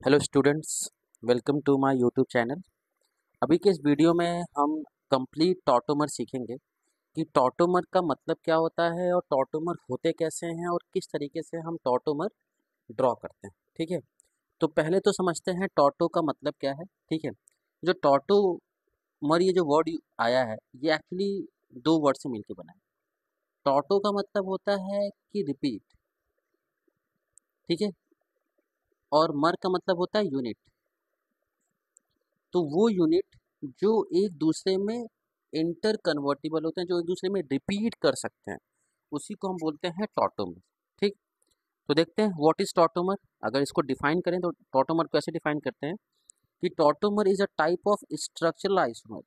Hello students, welcome to my YouTube channel. अभी के इस वीडियो में हम कंप्लीट टॉटोमर सीखेंगे कि टॉटोमर का मतलब क्या होता है और टॉटोमर होते कैसे हैं और किस तरीके से हम टॉटोमर ड्रॉ करते हैं। ठीक है, तो पहले तो समझते हैं टॉटो का मतलब क्या है। ठीक है, जो टॉटोमर ये जो वर्ड आया है ये एक्चुअली दो वर्ड से मिलकर बना है। टॉटो का मतलब होता है कि रिपीट, ठीक है, और मर का मतलब होता है यूनिट। तो वो यूनिट जो एक दूसरे में इंटर कन्वर्टिबल होते हैं, जो एक दूसरे में रिपीट कर सकते हैं, उसी को हम बोलते हैं टॉटोमर। ठीक, तो देखते हैं व्हाट इज टॉटोमर। अगर इसको डिफाइन करें तो टॉटोमर को ऐसे डिफाइन करते हैं कि tautomer is a type of structural isomer.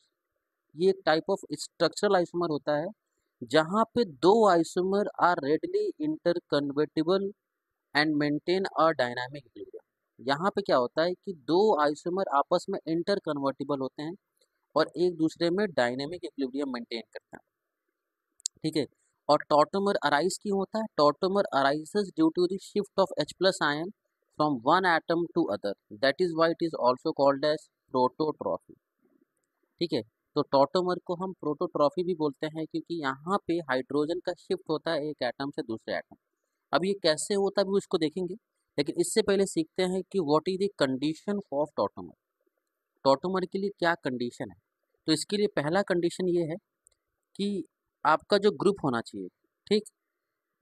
ये एक टाइप ऑफ स्ट्रक्चरल आइसोमर होता है जहाँ पे दो isomer are readily inter convertible and maintain a dynamic equilibrium. यहाँ पे क्या होता है कि दो आइसोमर आपस में इंटर कन्वर्टिबल होते हैं और एक दूसरे में डायनेमिक इक्विलिब्रियम मेंटेन करता है। ठीक है, और टॉटोमर अराइज क्यों होता है? Tautomer arises due to the shift of H plus ion from one atom to other, that is why it is also called as prototropy. ठीक है, तो टॉटोमर को हम प्रोटोट्रॉफी भी बोलते हैं क्योंकि यहाँ पे हाइड्रोजन का शिफ्ट होता है एक एटम से दूसरे एटम। अब ये कैसे होता है भी उसको देखेंगे, लेकिन इससे पहले सीखते हैं कि what is the condition of tautomer. Tautomer के लिए क्या कंडीशन है? तो इसके लिए पहला कंडीशन ये है कि आपका जो ग्रुप होना चाहिए, ठीक,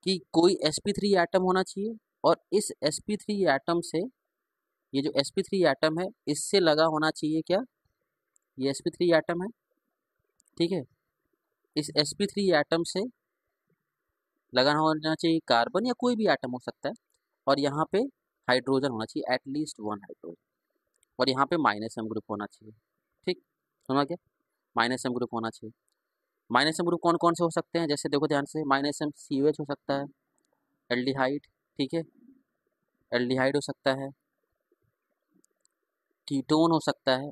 कि कोई sp3 एटम होना चाहिए और इस sp3 एटम से, ये जो sp3 एटम है इससे लगा होना चाहिए क्या? ये sp3 एटम है, ठीक है, इस sp3 एटम से लगा होना चाहिए कार्बन या कोई भी एटम हो सकता है, और यहाँ पे हाइड्रोजन होना चाहिए, एटलीस्ट वन हाइड्रोजन, और यहाँ पे माइनस एम ग्रुप होना चाहिए। ठीक, समझ गया? माइनस एम ग्रुप होना चाहिए। माइनस एम ग्रुप कौन कौन से हो सकते हैं? जैसे देखो ध्यान से, माइनस एम COH हो सकता है, एल्डिहाइड, ठीक है, एल्डिहाइड हो सकता है, कीटोन हो सकता है,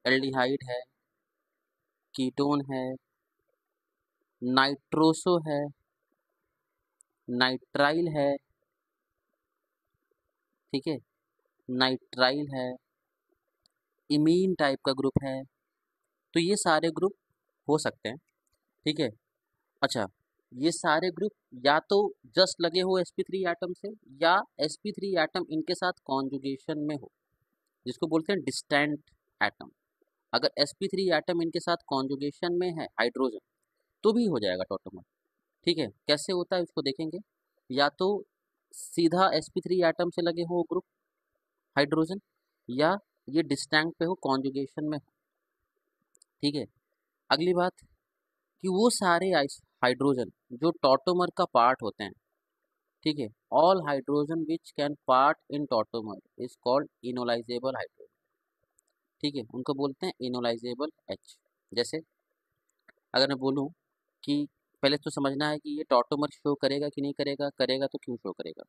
एल्डिहाइड है, कीटोन है, नाइट्रोसो है, नाइट्राइल है, ठीक है, नाइट्राइल है, इमीन टाइप का ग्रुप है। तो ये सारे ग्रुप हो सकते हैं। ठीक है, अच्छा, ये सारे ग्रुप या तो जस्ट लगे हो sp3 एटम से, या sp3 एटम इनके साथ कॉन्जुगेशन में हो, जिसको बोलते हैं डिस्टेंट एटम। अगर sp3 एटम इनके साथ कॉन्जुगेशन में है हाइड्रोजन, तो भी हो जाएगा टॉटोमर। ठीक है, कैसे होता है इसको देखेंगे। या तो सीधा sp3 एटम से लगे हो ग्रुप हाइड्रोजन, या ये डिस्टेंट पे हो, कॉन्जुगेशन में हो। ठीक है, अगली बात कि वो सारे हाइड्रोजन जो टॉटोमर का पार्ट होते हैं, ठीक है, all hydrogen which can part in tautomer is called enolisable hydrogen. ठीक है, उनको बोलते हैं इनोलाइजेबल H। जैसे अगर मैं बोलूँ कि पहले तो समझना है कि ये टॉटोमर शो करेगा कि नहीं करेगा, करेगा तो क्यों शो करेगा।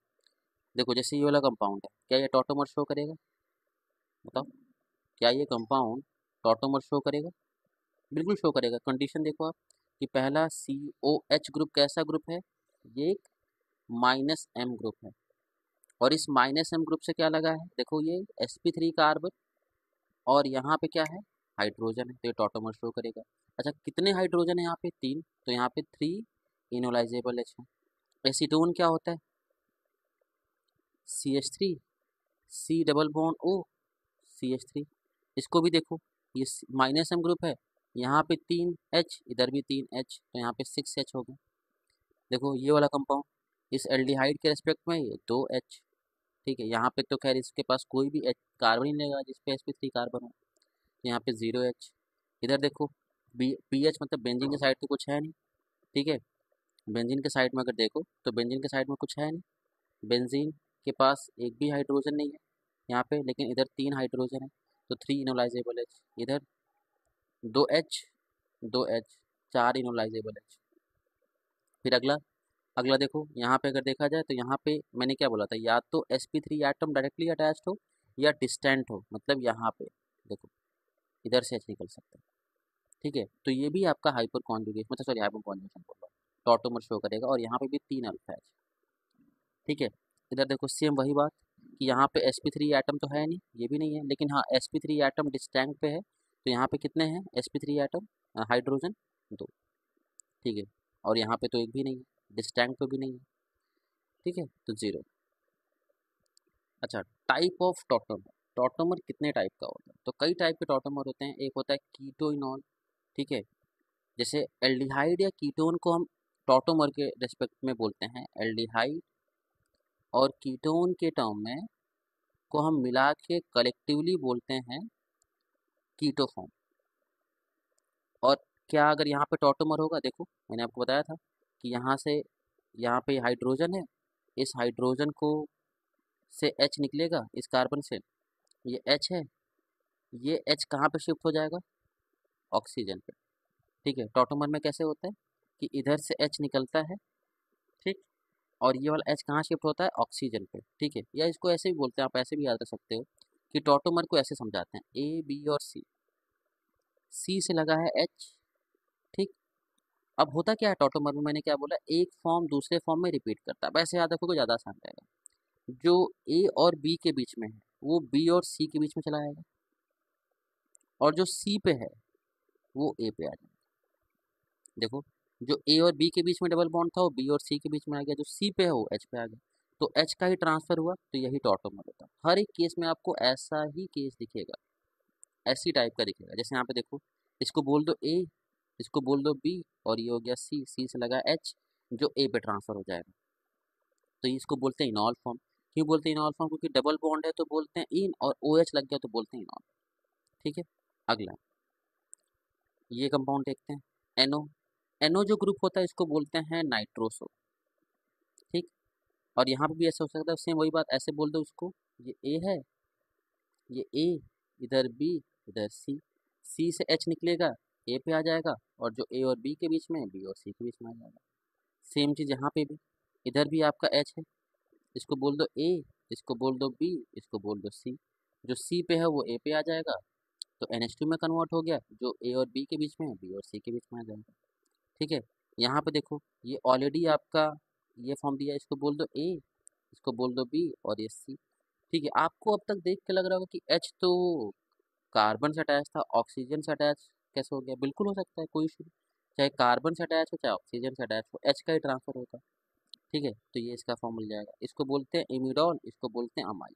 देखो जैसे ये वाला कंपाउंड है, क्या ये टॉटोमर शो करेगा? बताओ, क्या ये कंपाउंड टॉटोमर शो करेगा? बिल्कुल शो करेगा। कंडीशन देखो आप, कि पहला COH ग्रुप कैसा ग्रुप है? ये एक माइनस एम ग्रुप है, और इस माइनस एम ग्रुप से क्या लगा है? देखो ये sp3 कार्बन, और यहाँ पे क्या है? हाइड्रोजन है, तो ये टॉटोमर शो करेगा। अच्छा, कितने हाइड्रोजन है यहाँ पे? 3, तो यहाँ पे 3 इनोलाइजेबल H है। एसीटोन क्या होता है? CH3, C double bond O, CH3। इसको भी देखो, ये माइनस एम ग्रुप है, यहाँ पे 3 H, इधर भी 3 H, तो यहाँ पे 6 H हो गया। देखो ये वाला कंपाउंड, इस एल्डिहाइड के रेस्पेक्ट में ये 2 H। ठीक है, यहाँ पे तो खैर इसके पास कोई भी H कार्बन ही नहीं लगा जिसपे sp3 कार्बन हो, यहाँ पे 0 H। इधर देखो, BH मतलब बेंजीन के साइड तो कुछ है नहीं। ठीक है, बेंजीन के साइड में अगर देखो तो बेंजीन के साइड में कुछ है नहीं, बेंजीन के पास एक भी हाइड्रोजन नहीं है यहाँ पे, लेकिन इधर 3 हाइड्रोजन है, तो 3 इनोलाइजेबल H। इधर 2 H, 2 H, 4 इनोलाइजेबल H। फिर अगला, अगला देखो यहाँ पे अगर देखा जाए तो यहाँ पे मैंने क्या बोला था, या तो sp3 एटम डायरेक्टली अटैच्ड हो या डिस्टेंट हो, मतलब यहाँ पे देखो इधर से H निकल सकता है। ठीक है, तो ये भी आपका हाइपर कॉन्जुगेशन, मतलब सॉरी हाइपर कॉन्जुगेशन बोल रहा हूँ, टॉटोमर शो करेगा, और यहाँ पे भी 3 अल्फा H। ठीक है, इधर देखो सेम वही बात कि यहाँ पे sp3 एटम तो है नहीं, ये भी नहीं है, लेकिन हाँ sp3 एटम डिस्टेंट पे है, तो यहाँ पे कितने हैं sp3 एटम, हाइड्रोजन 2, ठीक है। और यहाँ पे तो एक भी नहीं है, डिस्टेंट पे भी नहीं है, ठीक है, तो 0। अच्छा, टाइप ऑफ टॉटोमर, टॉटोमर कितने टाइप का होता है? तो कई टाइप के टॉटोमर होते हैं। एक होता है कीटोइनॉल, ठीक है, जैसे एल्डिहाइड या कीटोन को हम टॉटोमर के रेस्पेक्ट में बोलते हैं एल्डिहाइड, और कीटोन के टर्म में को हम मिला के कलेक्टिवली बोलते हैं कीटोफॉर्म। और क्या अगर यहाँ पे टॉटोमर होगा, देखो मैंने आपको बताया था कि यहाँ से यहाँ पे हाइड्रोजन है, इस हाइड्रोजन को से H निकलेगा, इस कार्बन से ये H है, ये H कहाँ पे शिफ्ट हो जाएगा, ऑक्सीजन पे, ठीक है। टॉटोमर में कैसे होता है कि इधर से H निकलता है, ठीक, और ये वाला H कहाँ शिफ्ट होता है, ऑक्सीजन पे, ठीक है। या इसको ऐसे भी बोलते हैं, आप ऐसे भी याद रख सकते हो कि टॉटोमर को ऐसे समझाते हैं A B और C, C से लगा है H, ठीक। अब होता क्या है टॉटोमर में, मैंने क्या बोला, एक फॉर्म दूसरे फॉर्म में रिपीट करता है, वैसे याद रखोगे ज़्यादा आसान रहेगा। जो A और B के बीच में है वो B और C के बीच में चला आएगा, और जो C पे है वो A पे आ जाएगा। देखो, जो A और B के बीच में डबल बॉन्ड था वो B और C के बीच में आ गया, जो C पे है वो H पे आ गया, तो H का ही ट्रांसफर हुआ, तो यही टॉटोमर होता है। हर एक केस में आपको ऐसा ही केस दिखेगा, ऐसी टाइप का दिखेगा। जैसे यहाँ पे देखो, इसको बोल दो A, इसको बोल दो B, और ये हो गया C, C से लगा H, जो A पे ट्रांसफर हो जाएगा, तो ये इसको बोलते हैं इनॉल फॉर्म। क्यों बोलते हैं इनॉल फॉर्म? क्योंकि डबल बॉन्ड है तो बोलते हैं इन, और OH लग गया तो बोलते हैं इनॉल, ठीक है। अगला ये कंपाउंड देखते हैं, NO। NO जो ग्रुप होता है इसको बोलते हैं नाइट्रोसो, ठीक। और यहाँ पे भी ऐसा हो सकता है, सेम वही बात, ऐसे बोल दो इसको, ये A है, ये A, इधर B, इधर C, C से H निकलेगा, A पे आ जाएगा, और जो A और B के बीच में है B और C के बीच में आ जाएगा। सेम चीज़ यहाँ पे भी, इधर भी आपका H है, इसको बोल दो A, इसको बोल दो B, इसको बोल दो C, जो C पे है वो A पे आ जाएगा, तो NH2 में कन्वर्ट हो गया, जो A और B के बीच में है B और C के बीच में आ जाएगा, ठीक है। यहाँ पे देखो, ये ऑलरेडी आपका ये फॉर्म दिया है, इसको बोल दो A, इसको बोल दो B, और ये C, ठीक है। आपको अब तक देख के लग रहा होगा कि H तो कार्बन से अटैच था, ऑक्सीजन से अटैच कैसे हो गया? बिल्कुल हो सकता है, कोई इशू नहीं, चाहे कार्बन से अटैच हो चाहे ऑक्सीजन से अटैच हो, H का ही ट्रांसफर होगा, ठीक है। तो ये इसका फॉर्म मिल जाएगा, इसको बोलते हैं इमिडॉल, इसको बोलते हैं अमाइड।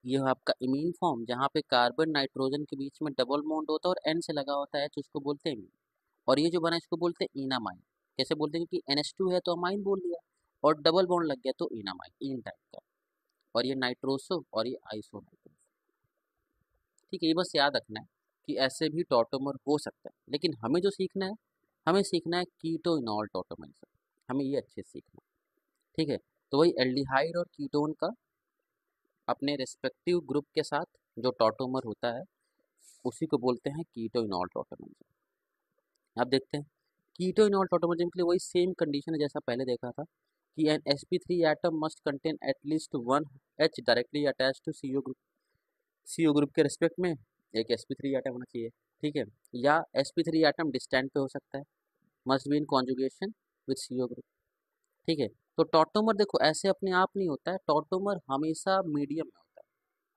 ये है आपका इमीन फॉर्म, जहाँ पे कार्बन नाइट्रोजन के बीच में डबल बॉन्ड होता है और N से लगा होता है H, उसको बोलते हैं इमीन। और ये जो बना इसको बोलते हैं इनामाइन। कैसे बोलते हैं? क्योंकि NH2 है तो अमाइन बोल दिया, और डबल बॉन्ड लग गया तो इनामाइन, इन टाइप का। और ये नाइट्रोसो और ये आइसो नाइट्रोसो, ठीक है। ये बस याद रखना है कि ऐसे भी टॉटोमर हो सकता है, लेकिन हमें जो सीखना है, हमें सीखना है कीटोइनॉल टॉटोमर, हमें ये अच्छे से सीखना है, ठीक है। तो वही एल्डिहाइड और कीटोन का अपने रिस्पेक्टिव ग्रुप के साथ जो टॉटोमर होता है उसी को बोलते हैं कीटोइनॉल टॉटोमर। अब देखते हैं कीटोइनॉल टॉटोमर के लिए वही सेम कंडीशन है जैसा पहले देखा था कि an sp3 atom must contain at least one H directly attach to CO group, CO group के रिस्पेक्ट में एक sp3 एटम होना चाहिए, ठीक है। या sp3 एटम डिस्टेंट पे हो सकता है, must be in conjugation with CO group, ठीक है। तो टॉटोमर देखो ऐसे अपने आप नहीं होता है, टॉटोमर हमेशा मीडियम में होता है,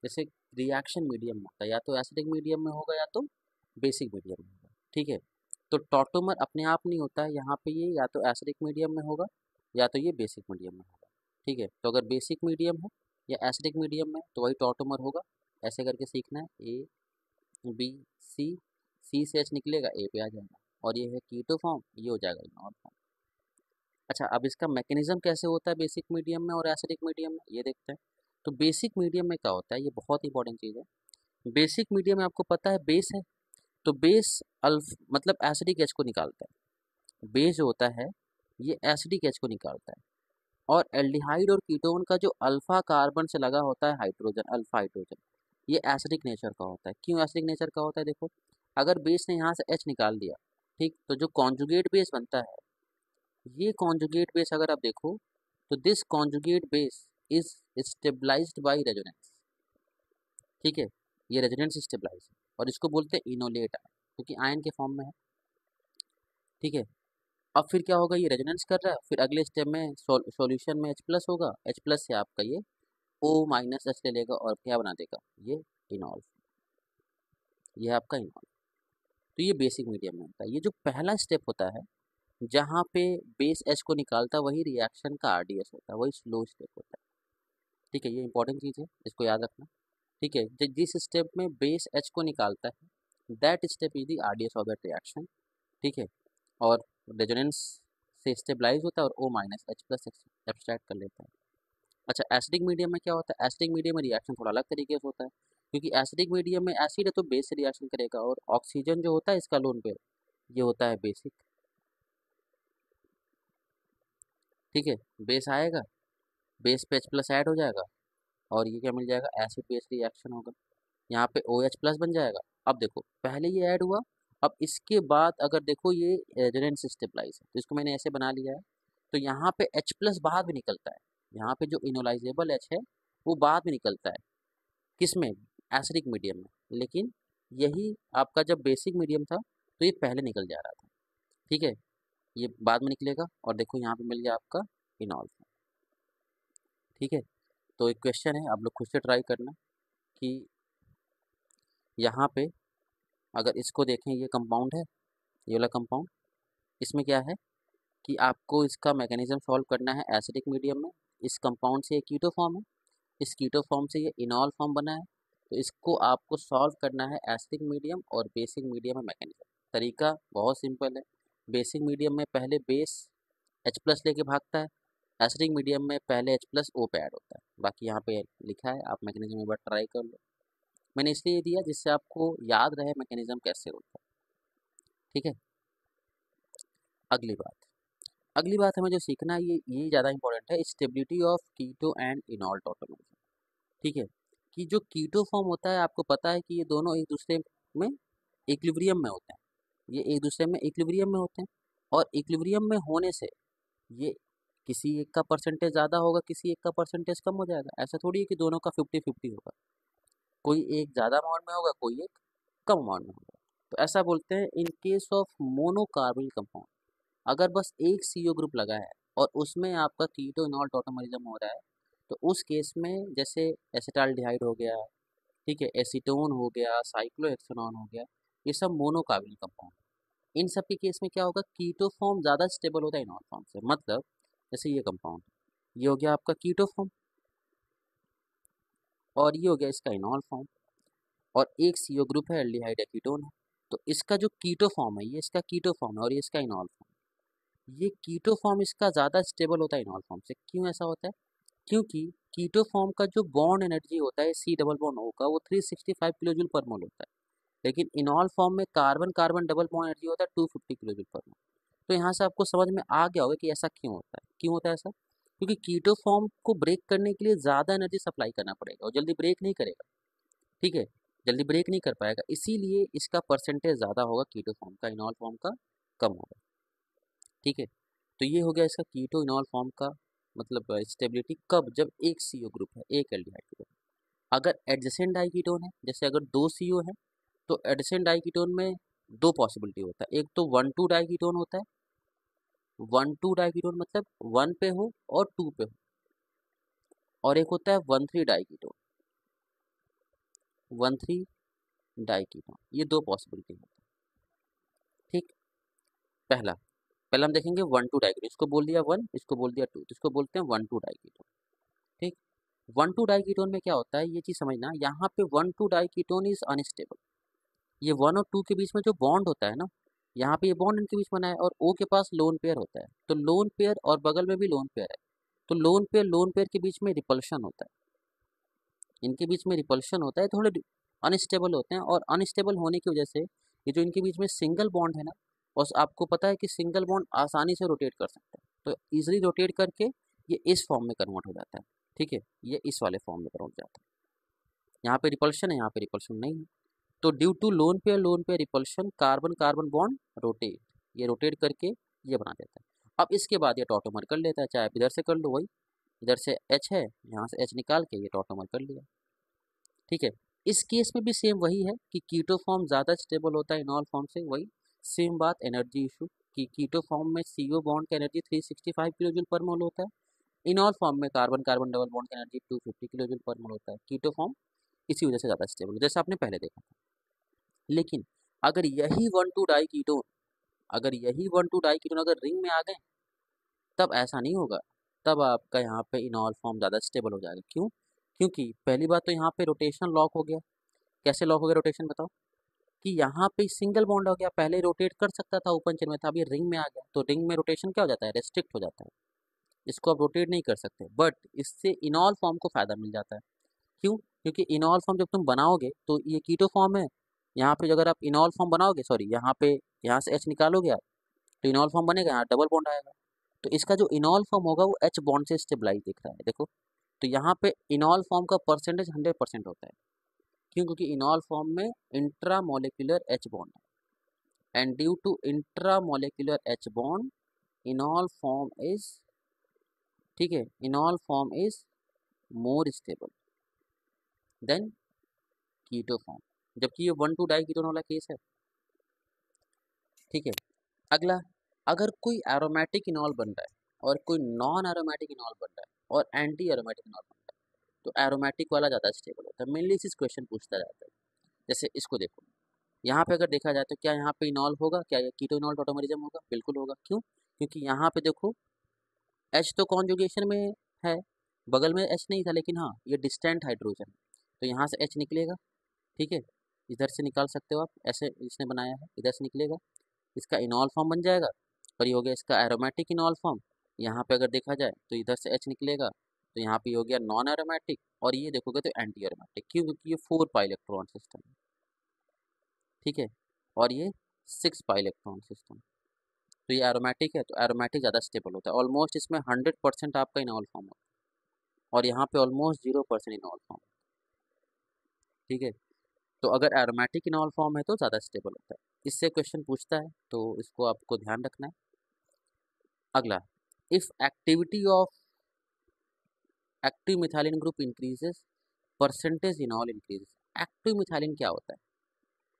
जैसे रिएक्शन मीडियम में होता है, या तो एसिडिक मीडियम में होगा या तो बेसिक मीडियम में होगा, ठीक है। तो टॉटोमर अपने आप नहीं होता है, यहाँ पे ये या तो एसिडिक मीडियम में होगा या तो ये बेसिक मीडियम में होगा, ठीक है। तो अगर बेसिक मीडियम है या एसिडिक मीडियम में तो वही टॉटोमर होगा। ऐसे करके सीखना है, A B C, C से H निकलेगा A पे आ जाएगा, और ये है कीटो फॉर्म, ये हो जाएगा इनॉल फॉर्म। अच्छा, अब इसका मैकेनिज्म कैसे होता है बेसिक मीडियम में और एसिडिक मीडियम में, ये देखते हैं। तो बेसिक मीडियम में क्या होता है, ये बहुत इंपॉर्टेंट चीज़ है। बेसिक मीडियम में आपको पता है बेस है, तो बेस अल्फ मतलब एसिडिक एच को निकालता है, बेस जो होता है ये एसिडिक एच को निकालता है। और एल्डिहाइड और कीटोन का जो अल्फा कार्बन से लगा होता है हाइड्रोजन, अल्फा हाइड्रोजन, ये एसिडिक नेचर का होता है। क्यों एसिडिक नेचर का होता है? देखो, अगर बेस ने यहाँ से एच निकाल दिया, ठीक, तो जो कॉन्जुगेट बेस बनता है, ये कॉन्जुगेट बेस अगर आप देखो तो this conjugate base is stabilised by resonance, ठीक है। ये रेजोनेंस स्टेबलाइज है, और इसको बोलते हैं इनोलेट आयन, क्योंकि आयन के फॉर्म में है, ठीक है। अब फिर क्या होगा, ये रेजोनेंस कर रहा है, फिर अगले स्टेप में सॉल्यूशन में H+ होगा, H+ से आपका ये O माइनस H ले लेगा और क्या बना देगा, ये इनॉल, ये आपका इनॉल। तो ये बेसिक मीडियम में होता है। ये जो पहला स्टेप होता है जहाँ पे बेस H को निकालता है, वही रिएक्शन का RDS होता है, वही स्लो स्टेप होता है। ठीक है, ये इंपॉर्टेंट चीज़ है, इसको याद रखना। ठीक है, जिस स्टेप में बेस H को निकालता है, that step is the RDS of that reaction. ठीक है, और रेजोनेंस से स्टेबलाइज होता है और O minus H plus abstract कर लेता है। अच्छा, एसिडिक मीडियम में क्या होता है, एसिडिक मीडियम में रिएक्शन थोड़ा अलग तरीके से होता है, क्योंकि एसिडिक मीडियम में एसिड है तो बेस से रिएक्शन करेगा, और ऑक्सीजन जो होता है इसका लोन पेयर, ये होता है बेसिक। ठीक है, बेस आएगा, बेस पे H प्लस ऐड हो जाएगा, और ये क्या मिल जाएगा, एसिड बेस रिएक्शन होगा, यहाँ पे OH प्लस बन जाएगा। अब देखो, पहले ये ऐड हुआ, अब इसके बाद अगर देखो ये रेजोनेंस स्टेबलाइज है, तो इसको मैंने ऐसे बना लिया है, तो यहाँ पे H प्लस बाहर भी निकलता है, यहाँ पे जो इनोलाइजेबल H है वो बाद में निकलता है, किस में, एसिडिक मीडियम में, लेकिन यही आपका जब बेसिक मीडियम था तो ये पहले निकल जा रहा था। ठीक है, ये बाद में निकलेगा, और देखो यहाँ पे मिल गया आपका इनॉल। ठीक है, तो एक क्वेश्चन है, आप लोग खुद से ट्राई करना कि यहाँ पे अगर इसको देखें, ये कंपाउंड है, ये वाला कंपाउंड, इसमें क्या है कि आपको इसका मैकेनिज्म सॉल्व करना है एसिडिक मीडियम में। इस कंपाउंड से ये कीटो फॉर्म है, इस कीटो फॉर्म से ये इनॉल फॉर्म बना है, तो इसको आपको सॉल्व करना है एसिडिक मीडियम और बेसिक मीडियम में मैकेनिज्म। तरीका बहुत सिंपल है, बेसिक मीडियम में पहले बेस H प्लस लेके भागता है, एसिडिक मीडियम में पहले H प्लस O पे ऐड होता है। बाकी यहाँ पे लिखा है, आप मैकेनिज्म एक बार ट्राई कर लो, मैंने इसलिए दिया जिससे आपको याद रहे मैकेनिज्म कैसे होता है। ठीक है, अगली बात, अगली बात हमें जो सीखना है, ये ज़्यादा इंपॉर्टेंट है, stability of keto and enol tautomers. ठीक है, कि जो कीटो फॉर्म होता है, आपको पता है कि ये दोनों एक दूसरे में इक्विलिब्रियम में होते हैं, ये एक दूसरे में इक्विलिब्रियम में होते हैं, और इक्विलिब्रियम में होने से ये किसी एक का परसेंटेज ज़्यादा होगा, किसी एक का परसेंटेज कम हो जाएगा। ऐसा थोड़ी है कि दोनों का 50-50 होगा, कोई एक ज़्यादा अमाउंट में होगा, कोई एक कम अमाउंट में होगा। तो ऐसा बोलते हैं इन केस ऑफ मोनोकार्बोनिल कंपाउंड, अगर बस एक CO ग्रुप लगा है और उसमें आपका कीटो इनॉल टॉटोमरिज्म हो रहा है, तो उस केस में जैसे एसिटाल्डिहाइड हो गया, ठीक है, एसीटोन हो गया, साइक्लोहेक्सेनॉन हो गया, ये सब मोनोकार्बोनिल कंपाउंड। इन सब के केस में क्या होगा, कीटो फॉर्म ज़्यादा स्टेबल होता है इनॉल फॉर्म से। मतलब जैसे ये कंपाउंड, ये हो गया आपका कीटो फॉर्म, और ये हो गया इसका इनॉल फॉर्म, और एक CO ग्रुप है, एल्डिहाइड है, कीटोन है, तो इसका जो कीटो फॉर्म है, ये इसका कीटो फॉर्म है, और ये इसका इनॉल फॉर्म। ये कीटो फॉर्म इसका ज़्यादा स्टेबल होता है इनॉल फॉर्म से। क्यों ऐसा होता है, क्योंकि कीटो फॉर्म का जो बॉन्ड एनर्जी होता है C डबल बॉन्ड O का, वो 365 किलो जूल पर मोल होता है, लेकिन इनॉल फॉर्म में carbon carbon double bond energy होता है 250 किलो जूल पर मोल। तो यहाँ से आपको समझ में आ गया होगा कि ऐसा क्यों होता है। क्यों होता है ऐसा, क्योंकि कीटो फॉर्म को ब्रेक करने के लिए ज़्यादा एनर्जी सप्लाई करना पड़ेगा, और जल्दी ब्रेक नहीं करेगा। ठीक है, जल्दी ब्रेक नहीं कर पाएगा, इसीलिए इसका परसेंटेज ज़्यादा होगा कीटो फॉर्म का, इनॉल फॉर्म का कम होगा। ठीक है, तो ये हो गया इसका कीटो इनॉल फॉर्म का मतलब स्टेबिलिटी। कब, जब एक CO ग्रुप है, एक एल्डिहाइड ग्रुप। अगर एडजेसेंट डाइकीटोन है, जैसे अगर दो CO है, तो एडजेसेंट डाइकीटोन में दो पॉसिबिलिटी होता है, एक तो 1,2 डाइकीटोन होता है, 1,2 डाइकीटोन मतलब 1 पे हो और 2 पे हो, और एक होता है 1,3 डाइकीटोन, 1,3 डाइकीटोन, ये दो पॉसिबिलिटी होती है। ठीक, पहला पहले हम देखेंगे 1,2 डाइकीटोन, इसको बोल दिया 1, इसको बोल दिया 2, तो इसको बोलते हैं 1,2 डाइकीटोन। ठीक, 1,2 डाइकीटोन में क्या होता है, ये चीज़ समझना, यहाँ पे 1,2 डाइकीटोन इज अनस्टेबल। ये 1 और 2 के बीच में जो बॉन्ड होता है ना, यहाँ पे ये बॉन्ड इनके बीच बना है, और O के पास लोन पेयर होता है, तो लोन पेयर और बगल में भी लोन पेयर है, तो लोन पेयर के बीच में रिपल्शन होता है, इनके बीच में रिपल्शन होता है, थोड़े अनस्टेबल होते हैं, और अनस्टेबल होने की वजह से ये जो इनके बीच में सिंगल बॉन्ड है ना, और आपको पता है कि सिंगल बॉन्ड आसानी से रोटेट कर सकता है, तो ईजिली रोटेट करके ये इस फॉर्म में कन्वर्ट हो जाता है। ठीक है, ये इस वाले फॉर्म में कन्वर्ट हो जाता है, यहाँ पे रिपल्शन है, यहाँ पे रिपल्शन नहीं है, तो due to lone pair repulsion, carbon carbon bond rotate, ये रोटेट करके ये बना देता है। अब इसके बाद ये टॉटोमर कर लेता है, चाहे आप इधर से कर लो, वही इधर से H है, यहाँ से H निकाल के ये टॉटोमर कर लिया। ठीक है, इस केस में भी सेम वही है कि कीटो फॉर्म ज़्यादा स्टेबल होता है इनॉल फॉर्म से, वही सेम बात, एनर्जी इशू, कि कीटो फॉर्म में CO बॉन्ड का एनर्जी 365 किलो जूल पर मोल होता है, इनॉल फॉर्म में कार्बन कार्बन डबल बॉन्ड की एनर्जी 250 किलो जूल पर मोल होता है। कीटो फॉर्म इसी वजह से ज़्यादा स्टेबल, जैसे आपने पहले देखा था। लेकिन अगर यही 1,2 डाई कीटोन अगर रिंग में आ गए, तब ऐसा नहीं होगा। तब आपका यहाँ पे इनॉल फॉर्म ज़्यादा स्टेबल हो जाएगा। क्यों? क्योंकि पहली बात तो यहाँ पे रोटेशन लॉक हो गया। कैसे लॉक हो गया रोटेशन, बताओ? कि यहाँ पे सिंगल बॉन्ड हो गया, पहले रोटेट कर सकता था, ओपन चेन में था, अब ये रिंग में आ गया, तो रिंग में रोटेशन क्या हो जाता है, रेस्ट्रिक्ट हो जाता है। इसको आप रोटेट नहीं कर सकते, बट इससे इनॉल फॉर्म को फायदा मिल जाता है। क्यों? क्योंकि इनॉल फॉर्म जब तुम बनाओगे तो ये कीटो फॉर्म है, यहाँ पे अगर आप इनॉल फॉर्म बनाओगे, सॉरी यहाँ पे, यहाँ से H निकालोगे आप, तो इनॉल फॉर्म बनेगा, यहाँ डबल बॉन्ड आएगा। तो इसका जो इनॉल फॉर्म होगा वो H बॉन्ड से स्टेबलाइज दिख रहा है, देखो। तो यहाँ पे इनॉल फॉर्म का परसेंटेज 100% होता है। क्यों? क्योंकि इनॉल फॉर्म में इंट्रा मोलिकुलर H बॉन्ड है, and due to intra molecular H bond enol form is, ठीक है, enol form is more stable than keto form, जबकि ये 1,2 डाई कीटोन वाला केस है। ठीक है, अगला, अगर कोई एरोमेटिक इनॉल बन रहा है और कोई नॉन एरोमेटिक इनॉल बन रहा है और एंटी एरोमेटिक इनॉल बन रहा है, तो एरोमेटिक वाला ज़्यादा स्टेबल होता है। मेनली इस क्वेश्चन पूछता जाता है। जैसे इसको देखो, यहाँ पे अगर देखा जाए तो क्या यहाँ पे इनॉल होगा, क्या ये कीटो इनॉल टॉटोमरिज्म होगा? बिल्कुल होगा। क्यों? क्योंकि यहाँ पे देखो H तो कॉन्जुगेशन में है, बगल में H नहीं था, लेकिन हाँ ये डिस्टेंट हाइड्रोजन है, तो यहाँ से H निकलेगा। ठीक है, इधर से निकाल सकते हो आप, ऐसे इसने बनाया है, इधर से निकलेगा, इसका इनॉल फॉर्म बन जाएगा, और ये हो गया इसका एरोमेटिक इनॉल फॉर्म। यहाँ पे अगर देखा जाए तो इधर से H निकलेगा, तो यहाँ पे हो गया नॉन एरोमेटिक, और ये देखोगे तो एंटी एरोमेटिक। क्यों? क्योंकि ये 4 पाई इलेक्ट्रॉन सिस्टम है, ठीक है, और ये 6 पाई इलेक्ट्रॉन सिस्टम। तो ये एरोमेटिक है, तो एरोमेटिक ज़्यादा स्टेबल होता है। ऑलमोस्ट इसमें 100% आपका इनॉल फॉर्म होता है, और यहाँ पे ऑलमोस्ट 0% इनॉल फॉर्म। ठीक है, तो अगर एरोमेटिक इनॉल फॉर्म है तो ज़्यादा स्टेबल होता है। इससे क्वेश्चन पूछता है, तो इसको आपको ध्यान रखना है। अगला, if activity of active methylene group increases, percentage इनॉल increases. Active methylene क्या होता है?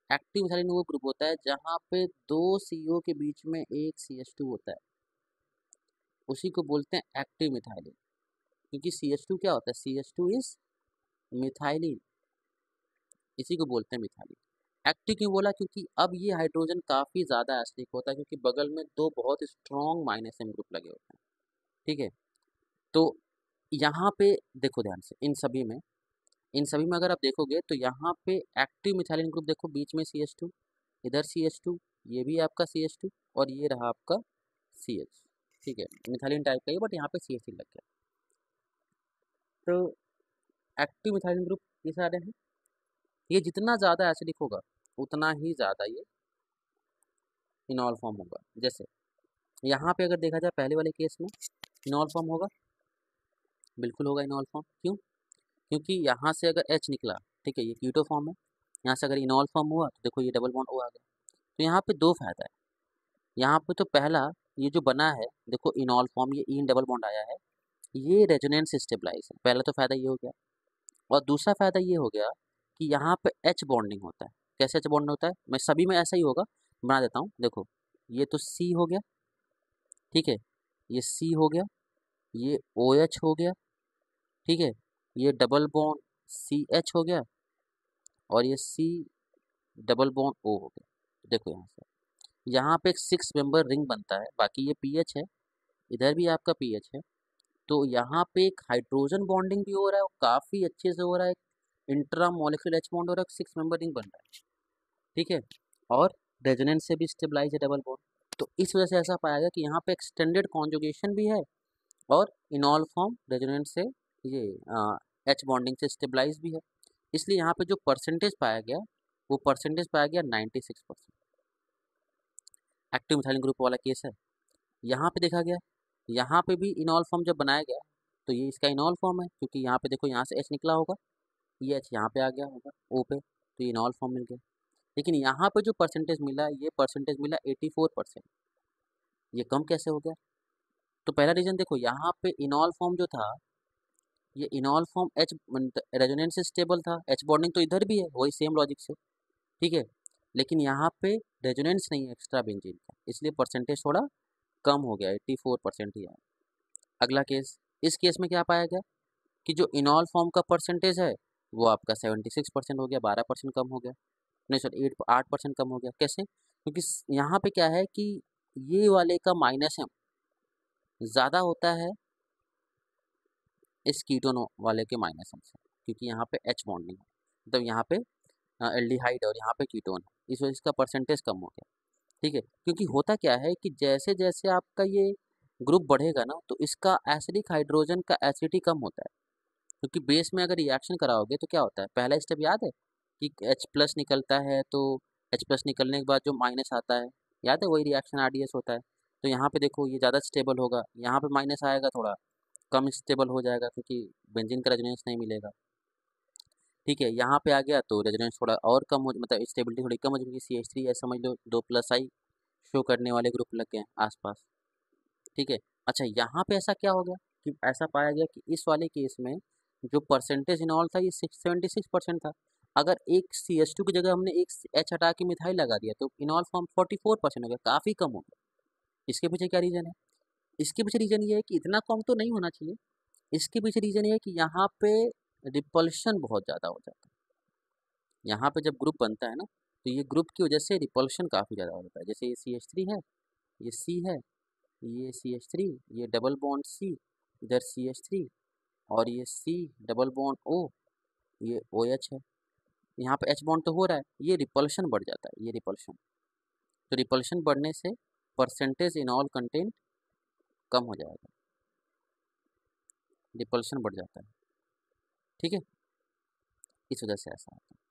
एक्टिव मिथाइलिन वो ग्रुप होता है जहाँ पे 2 CO के बीच में एक CH2 होता है, उसी को बोलते हैं एक्टिव मिथाइलिन। क्योंकि CH2 क्या होता है, CH2 इज मिथाइलिन, इसी को बोलते हैं मिथाइलिन। एक्टिव क्यों बोला? क्योंकि अब ये हाइड्रोजन काफ़ी ज़्यादा एसिडिक होता है, क्योंकि बगल में 2 बहुत स्ट्रॉन्ग माइनस एम ग्रुप लगे होते हैं। ठीक है, तो यहाँ पे देखो ध्यान से, इन सभी में अगर आप देखोगे तो यहाँ पे एक्टिव मिथाइलिन ग्रुप देखो, बीच में CH2, इधर CH2, ये भी आपका CH2, और ये रहा आपका CH। ठीक है, मिथाइलिन टाइप का ही, बट यहाँ पे CH लग गया। तो एक्टिव मिथाइलिन ग्रुप ये सारे हैं, ये जितना ज़्यादा एसिडिक होगा उतना ही ज़्यादा ये इनॉल फॉर्म होगा। जैसे यहाँ पे अगर देखा जाए पहले वाले केस में इनॉल फॉर्म होगा, बिल्कुल होगा इनॉल फॉर्म। क्यों? क्योंकि यहाँ से अगर H निकला, ठीक है, ये कीटो फॉर्म है, यहाँ से अगर इनॉल फॉर्म हुआ तो देखो ये डबल बॉन्ड O आ गया। तो यहाँ पे 2 फायदा है। यहाँ पे तो पहला, ये जो बना है देखो इनॉल फॉर्म, ये इन डबल बॉन्ड आया है, ये रेजोनेंस स्टेबलाइज है, पहला तो फायदा ये हो गया। और दूसरा फायदा ये हो गया कि यहाँ पे H बॉन्डिंग होता है। कैसे H बॉन्ड होता है? मैं सभी में ऐसा ही होगा, बना देता हूँ। देखो ये तो C हो गया, ठीक है, ये C हो गया, ये OH हो गया, ठीक है, ये डबल बॉन्ड CH हो गया, और ये C डबल बॉन्ड O हो गया। देखो यहाँ से, यहाँ पे एक 6 मेंबर रिंग बनता है, बाकी ये पीएच है, इधर भी आपका पीएच है, तो यहाँ पे एक हाइड्रोजन बॉन्डिंग भी हो रहा है, और काफ़ी अच्छे से हो रहा है, इंट्रा मॉलिक्यूलर H बॉन्ड हो रहा है, 6 मेंबर रिंग बन रहा है। ठीक है, और रेजोनेंस से भी स्टेबलाइज है डबल बॉन्ड। तो इस वजह से ऐसा पाया गया कि यहाँ पे एक्सटेंडेड कॉन्जुगेशन भी है, और इनॉल फॉर्म रेजोनेंस से ये H बॉन्डिंग से स्टेबलाइज भी है। इसलिए यहाँ पे जो परसेंटेज पाया गया, वो परसेंटेज पाया गया 96%। एक्टिव मिथाइलिन ग्रुप वाला केस है। यहाँ पे देखा गया, यहाँ पे भी इनॉल फॉर्म जब बनाया गया, तो ये इसका इनॉल फॉर्म है, क्योंकि यहाँ पे देखो यहाँ से H निकला होगा, ये H यहाँ पे आ गया होगा O पे, तो ये इनॉल फॉर्म मिल गया। लेकिन यहाँ पे जो परसेंटेज मिला, ये परसेंटेज मिला 84%। ये कम कैसे हो गया? तो पहला रीजन देखो, यहाँ पे इनॉल फॉर्म जो था, ये इनॉल फॉर्म H रेजोनेंस से स्टेबल था, H बॉन्डिंग तो इधर भी है, वही सेम लॉजिक से, ठीक है, लेकिन यहाँ पे रेजोनेंस नहीं है एक्स्ट्रा बेंजीन का, इसलिए परसेंटेज थोड़ा कम हो गया, 84% ही आया। अगला केस, इस केस में क्या पाया गया कि जो इनॉल फॉर्म का परसेंटेज है वो आपका 76% हो गया, 12% कम हो गया, नहीं सॉरी 8% कम हो गया। कैसे? क्योंकि यहाँ पे क्या है कि ये वाले का माइनस एम ज़्यादा होता है इस कीटोन वाले के माइनस एम से, क्योंकि यहाँ पे एच बॉन्ड नहीं है, मतलब यहाँ पे एल्डिहाइड और यहाँ पे कीटोन है, इस वजह से इसका परसेंटेज कम हो गया। ठीक है, क्योंकि होता क्या है कि जैसे जैसे आपका ये ग्रुप बढ़ेगा ना तो इसका एसिडिक हाइड्रोजन का एसिडिटी कम होता है, क्योंकि बेस में अगर रिएक्शन कराओगे तो क्या होता है, पहला स्टेप याद है कि H प्लस निकलता है, तो H प्लस निकलने के बाद जो माइनस आता है, याद है वही रिएक्शन RDS होता है। तो यहाँ पे देखो ये ज़्यादा स्टेबल होगा, यहाँ पे माइनस आएगा थोड़ा कम स्टेबल हो जाएगा क्योंकि बेंजीन का रेजोनेंस नहीं मिलेगा। ठीक है, यहाँ पे आ गया तो रेजोनेंस थोड़ा और कम हो, मतलब स्टेबिलिटी थोड़ी कम हो जाएगी। CH3 ऐसा समझ लो 2+ I शो करने वाले ग्रुप लग गए हैं आसपास। ठीक है, अच्छा यहाँ पे ऐसा क्या हो गया कि ऐसा पाया गया कि इस वाले केस में जो परसेंटेज इनॉल था ये 76% था। अगर एक CH2 की जगह हमने एक H हटा के मिथाइल लगा दिया तो इनॉल फॉर्म 44% हो गया, काफ़ी कम हो गया। इसके पीछे क्या रीज़न है? इसके पीछे रीज़न ये है कि इतना कम तो नहीं होना चाहिए। इसके पीछे रीज़न ये है कि यहाँ पे रिपल्शन बहुत ज़्यादा हो जाता है। यहाँ पे जब ग्रुप बनता है ना तो ये ग्रुप की वजह से रिपल्शन काफ़ी ज़्यादा हो जाता है। जैसे ये CH3 है, ये C है, ये CH3, ये डबल बॉन्ड C, इधर CH3 और ये C डबल बॉन्ड O, ये OH है। यहाँ पे H बॉन्ड तो हो रहा है, ये रिपल्शन बढ़ जाता है, ये रिपल्शन। तो रिपल्शन बढ़ने से परसेंटेज इनॉल कंटेंट कम हो जाएगा, रिपल्शन बढ़ जाता है। ठीक है, इस वजह से ऐसा होता है।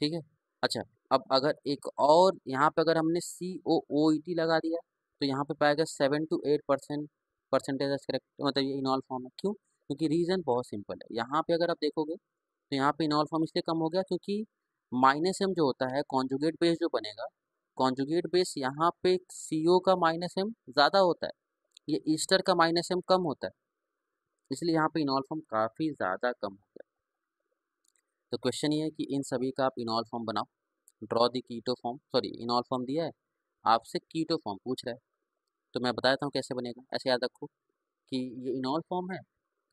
ठीक है, अच्छा अब अगर एक और यहाँ पे अगर हमने COOET लगा दिया तो यहाँ पे पाएगा 7 to 8% परसेंटेज करेक्ट, मतलब ये इनॉल फॉर्म है। क्यों? क्योंकि रीज़न बहुत सिंपल है। यहाँ पे अगर आप देखोगे तो यहाँ पे इनॉल फॉर्म इसलिए कम हो गया क्योंकि माइनस एम जो होता है कॉन्जुगेट बेस जो बनेगा, कॉन्जुगेट बेस यहाँ पे CO का माइनस एम ज़्यादा होता है, ये ईस्टर का माइनस एम कम होता है, इसलिए यहाँ पे इनॉल फॉर्म काफ़ी ज़्यादा कम हो गया। तो क्वेश्चन ये है कि इन सभी का आप इनॉल फॉर्म बनाओ, draw the keto form, sorry enol form दिया है आपसे, कीटो फॉर्म पूछ रहा है, तो मैं बता देता हूँ कैसे बनेगा। ऐसे याद रखो कि ये इनॉल फॉर्म है,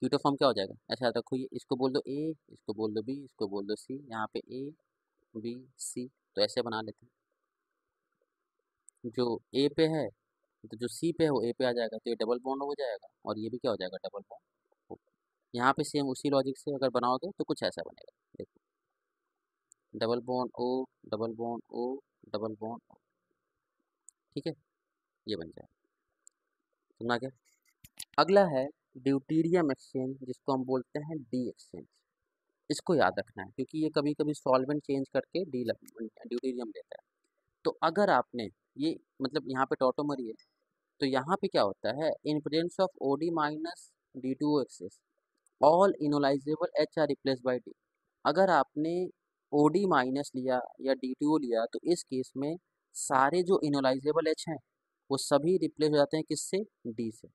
कीटो फॉर्म क्या हो जाएगा, ऐसे याद रखो, ये इसको बोल दो A, इसको बोल दो B, इसको बोल दो C, यहाँ पे A B C, तो ऐसे बना लेते हैं। जो A पे है तो जो C पे है वो A पे आ जाएगा, तो ये डबल बॉन्ड हो जाएगा और ये भी क्या हो जाएगा, डबल बॉन्ड। यहाँ पे सेम उसी लॉजिक से अगर बनाओगे तो कुछ ऐसा बनेगा, देखो double bond O, double bond O, double bond O। ठीक है, ये बन जाएगा, समझा गया। अगला है ड्यूटीरियम एक्सचेंज, जिसको हम बोलते हैं डी एक्सचेंज। इसको याद रखना है क्योंकि ये कभी कभी सॉल्वेंट चेंज करके ड्यूटीरियम देता है। तो अगर आपने ये मतलब यहाँ पे टॉटोमर है तो यहाँ पे क्या होता है, in presence of OD minus D2O excess all enolisable H are replace by D। अगर आपने OD माइनस लिया या D2O लिया तो इस केस में सारे जो इनोलाइजेबल H हैं वो सभी रिप्लेस हो जाते हैं किससे, D से।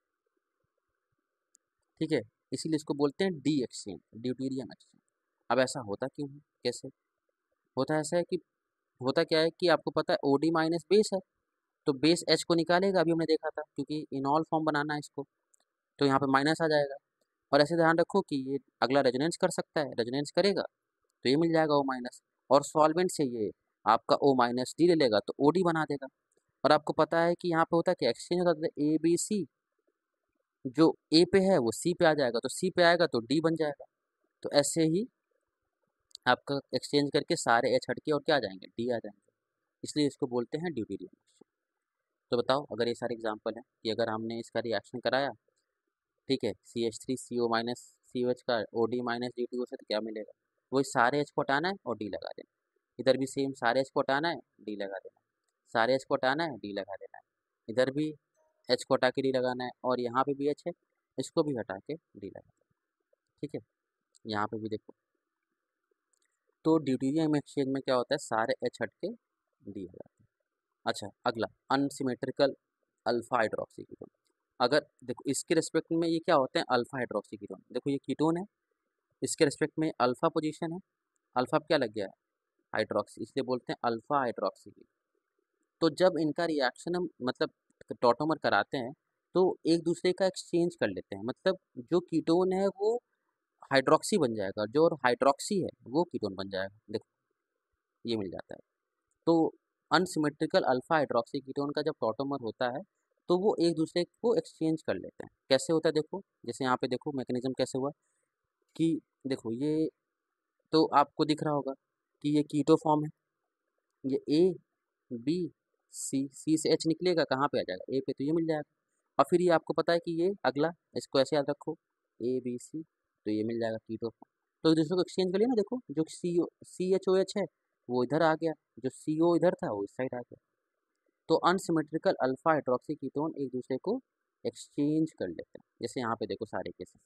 ठीक है, इसीलिए इसको बोलते हैं डी एक्सचेंज, ड्यूटीरियम एक्सचेंज। अब ऐसा होता क्यों है, कैसे होता है? ऐसा है कि होता क्या है कि आपको पता है OD माइनस बेस है, तो बेस H को निकालेगा, अभी हमने देखा था, क्योंकि इनॉल फॉर्म बनाना है इसको, तो यहाँ पे माइनस आ जाएगा। और ऐसे ध्यान रखो कि ये अगला रेजोनेंस कर सकता है, रेजोनेंस करेगा तो ये मिल जाएगा O माइनस, और सॉल्वेंट से ये आपका O माइनस डी ले लेगा तो OD बना देगा। और आपको पता है कि यहाँ पे होता है कि एक्सचेंज होता है ABC, जो A पे है वो C पे आ जाएगा, तो C पे आएगा तो D बन जाएगा। तो ऐसे ही आपका एक्सचेंज करके सारे H हट के और क्या आ जाएंगे, D आ जाएंगे, इसलिए इसको बोलते हैं ड्यूटीरियम एक्सचेंज। तो बताओ अगर ये सारे एग्जांपल हैं कि अगर हमने इसका रिएक्शन कराया, ठीक है, CH3CO माइनस COH का OD माइनस D2O से, तो क्या मिलेगा, वही सारे H को हटाना है और D लगा देना। इधर भी सेम, सारे H को हटाना है D लगा देना, सारे H को हटाना है D लगा देना है, इधर भी H को हटा के D लगाना है, और यहाँ पे भी H है, इसको भी हटा के D लगा देना। ठीक है, यहाँ पे भी देखो, तो ड्यूटीरियम एक्सचेंज में क्या होता है, सारे H हट के D हो जाते हैं। अच्छा अगला, अनसिमेट्रिकल अल्फा हाइड्रोक्सी कीटोन। अगर देखो इसके रेस्पेक्ट में ये क्या होते हैं, अल्फा हाइड्रोक्सी कीटोन, देखो ये कीटोन है, इसके रेस्पेक्ट में अल्फा पोजीशन है, अल्फा क्या लग गया है, हाइड्रोक्सी, इसलिए बोलते हैं अल्फा हाइड्रोक्सी कीटोन। तो जब इनका रिएक्शन हम मतलब टॉटोमर कराते हैं तो एक दूसरे का एक्सचेंज कर लेते हैं, मतलब जो कीटोन है वो हाइड्रोक्सी बन जाएगा, जो हाइड्रोक्सी है वो कीटोन बन जाएगा। देखो ये मिल जाता है। तो अनसिमेट्रिकल अल्फा हाइड्रोक्सी कीटोन का जब टॉटोमर होता है तो वो एक दूसरे को एक्सचेंज कर लेते हैं। कैसे होता है देखो, जैसे यहाँ पे देखो मैकेनिज्म कैसे हुआ कि देखो ये तो आपको दिख रहा होगा कि ये कीटो फॉर्म है, ये ए बी सी से एच निकलेगा, कहाँ पे आ जाएगा ए पे, तो ये मिल जाएगा। और फिर ये आपको पता है कि ये अगला, इसको ऐसे याद रखो ए बी सी, तो ये मिल जाएगा कीटो फॉर्म। तो एक दूसरे को एक्सचेंज कर लिया ना, देखो जो सी एच ओ एच है वो इधर आ गया, जो सी ओ इधर था वो इस साइड आ गया। तो अनसिमेट्रिकल अल्फा हाइड्रोक्सी कीटोन एक दूसरे को एक्सचेंज कर लेते हैं, जैसे यहाँ पे देखो सारे केसेस।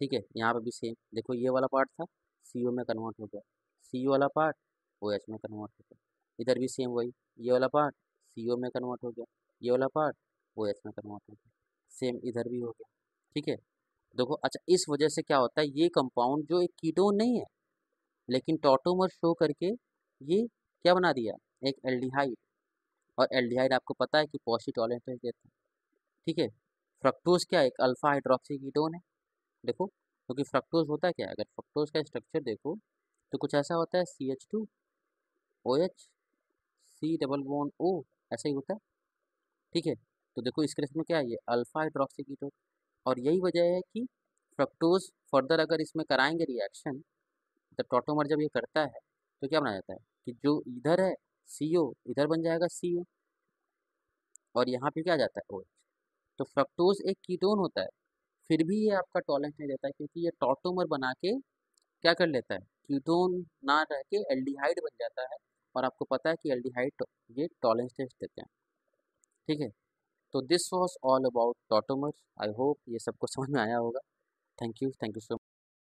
ठीक है, यहाँ पे भी सेम देखो, ये वाला पार्ट था सी ओ में कन्वर्ट हो गया, सी ओ वाला पार्ट ओ एच में कन्वर्ट हो गया। इधर भी सेम वही, ये वाला पार्ट सी ओ में कन्वर्ट हो गया, ये वाला पार्ट ओ एच में कन्वर्ट हो गया। सेम इधर भी हो गया। ठीक है, देखो अच्छा इस वजह से क्या होता है, ये कंपाउंड जो एक कीटोन नहीं है लेकिन टॉटोमर शो करके ये क्या बना दिया, एक एल्डिहाइड। और एल्डिहाइड आपको पता है कि पॉजिटिव देता है। ठीक है, फ्रक्टोज क्या है, एक अल्फा हाइड्रोक्सी कीटोन है। देखो क्योंकि फ्रक्टोज होता है क्या है, अगर फ्रक्टोज का स्ट्रक्चर देखो तो कुछ ऐसा होता है C H two O H C double bond O, ऐसा ही होता है। ठीक है, तो देखो इसके केस में क्या है, ये अल्फा हाइड्रोक्सी कीटोन। और यही वजह है कि फ्रक्टोज फर्दर अगर इसमें कराएंगे रिएक्शन, जब टॉटोमर जब ये करता है तो क्या बना जाता है कि जो इधर है सी ओ इधर बन जाएगा सी ओ, और यहाँ पे क्या आ जाता है ओ एच। तो फ्रक्टोज एक कीटोन होता है, फिर भी ये आपका टॉलेंस नहीं देता है, क्योंकि ये टॉटोमर बना के क्या कर लेता है, कीटोन ना रह के एल्डिहाइड बन जाता है। और आपको पता है कि एल्डिहाइड ये टॉलेंस टेस्ट देते हैं। ठीक है, तो this was all about tautomer. I hope ये सबको समझ में आया होगा। Thank you so